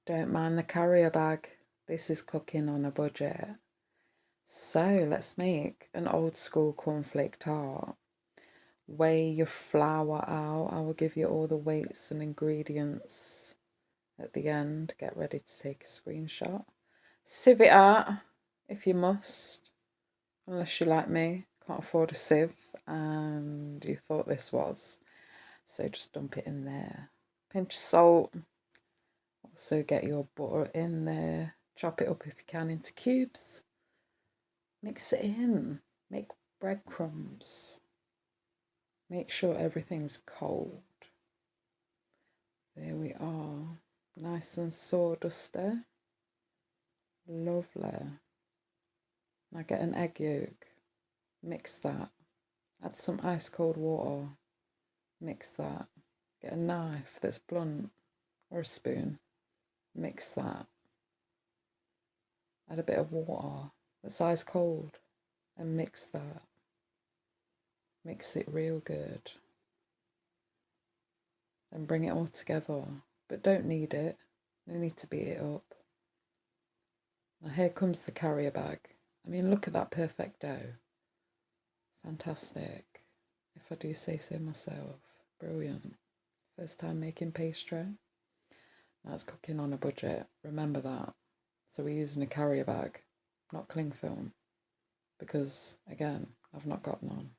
Don't mind the carrier bag. This is cooking on a budget. So let's make an old school cornflake tart. Weigh your flour out. I will give you all the weights and ingredients at the end. Get ready to take a screenshot. Sieve it out if you must, unless you like me, can't afford a sieve and you thought this was. So just dump it in there. Pinch of salt. Also get your butter in there. Chop it up if you can into cubes. Mix it in. Make breadcrumbs. Make sure everything's cold. There we are. Nice and sawdusty. Lovely. Now get an egg yolk. Mix that. Add some ice cold water. Mix that. Get a knife that's blunt or a spoon. Mix that. Add a bit of water that's ice cold and mix that. Mix it real good. Then bring it all together. But don't knead it. No need to beat it up. Now here comes the carrier bag. I mean, look at that perfect dough. Fantastic. If I do say so myself. Brilliant. First time making pastry. That's cooking on a budget. Remember that. So we're using a carrier bag, not cling film. Because, again, I've not got none.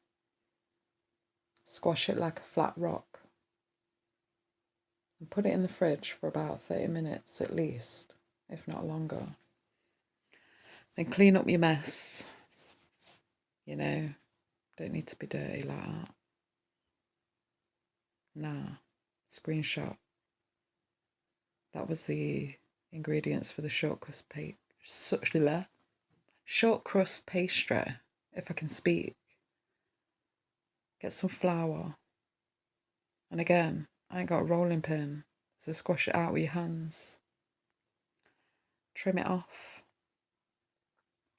Squash it like a flat rock. And put it in the fridge for about 30 minutes at least, if not longer. Then clean up your mess. You know, don't need to be dirty like that. Nah, screenshot. That was the ingredients for the short crust pastry, if I can speak. Get some flour. And again, I ain't got a rolling pin, so squash it out with your hands. Trim it off.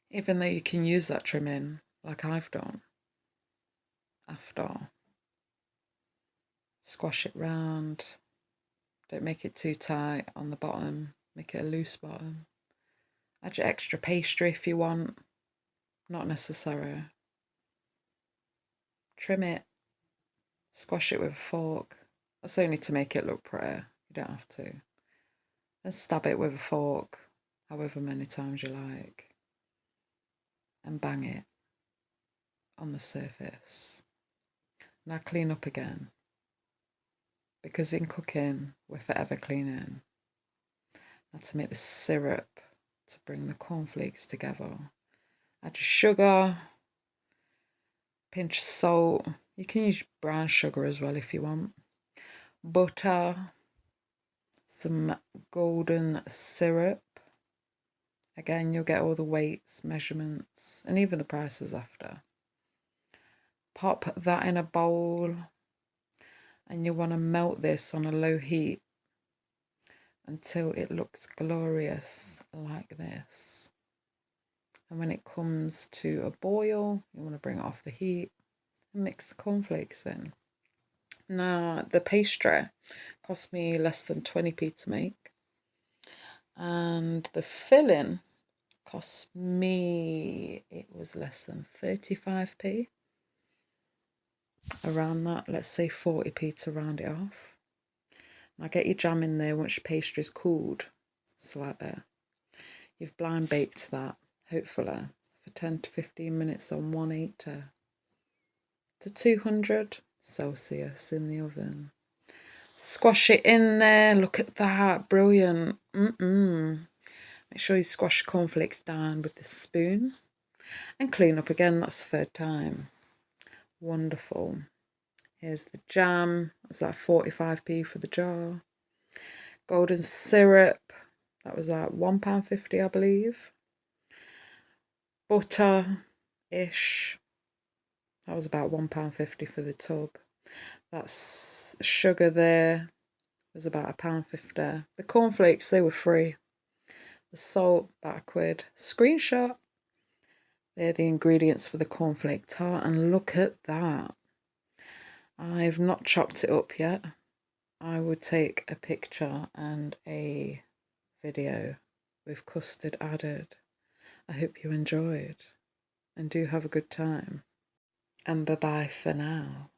Even though you can use that trimming, like I've done, after. Squash it round. Don't make it too tight on the bottom. Make it a loose bottom. Add your extra pastry if you want. Not necessary. Trim it. Squash it with a fork. That's only to make it look pretty. You don't have to. Then stab it with a fork, however many times you like. And bang it on the surface. Now clean up again. Because in cooking, we're forever cleaning. Now to make the syrup, to bring the cornflakes together. Add your sugar, pinch of salt. You can use brown sugar as well if you want. Butter, some golden syrup. Again, you'll get all the weights, measurements, and even the prices after. Pop that in a bowl, and you want to melt this on a low heat until it looks glorious like this. And when it comes to a boil, you want to bring it off the heat and mix the cornflakes in. Now, the pastry cost me less than 20p to make. And the filling cost me, it was less than 35p. Around that, let's say 40p to round it off. Now get your jam in there once your pastry's cooled slightly. You've blind baked that, hopefully, for 10 to 15 minutes on 180 to 200 Celsius in the oven. Squash it in there. Look at that. Brilliant. Make sure you squash cornflakes down with the spoon. And clean up again. That's the third time. Wonderful. Here's the jam. That's like 45p for the jar. Golden syrup. That was like £1.50, I believe. Butter-ish. That was about £1.50 for the tub. That's sugar there. Was about £1.50. The cornflakes, they were free. The salt, about £1. Screenshot. They're the ingredients for the cornflake tart. And look at that. I've not chopped it up yet. I would take a picture and a video with custard added. I hope you enjoyed and do have a good time. And bye-bye for now.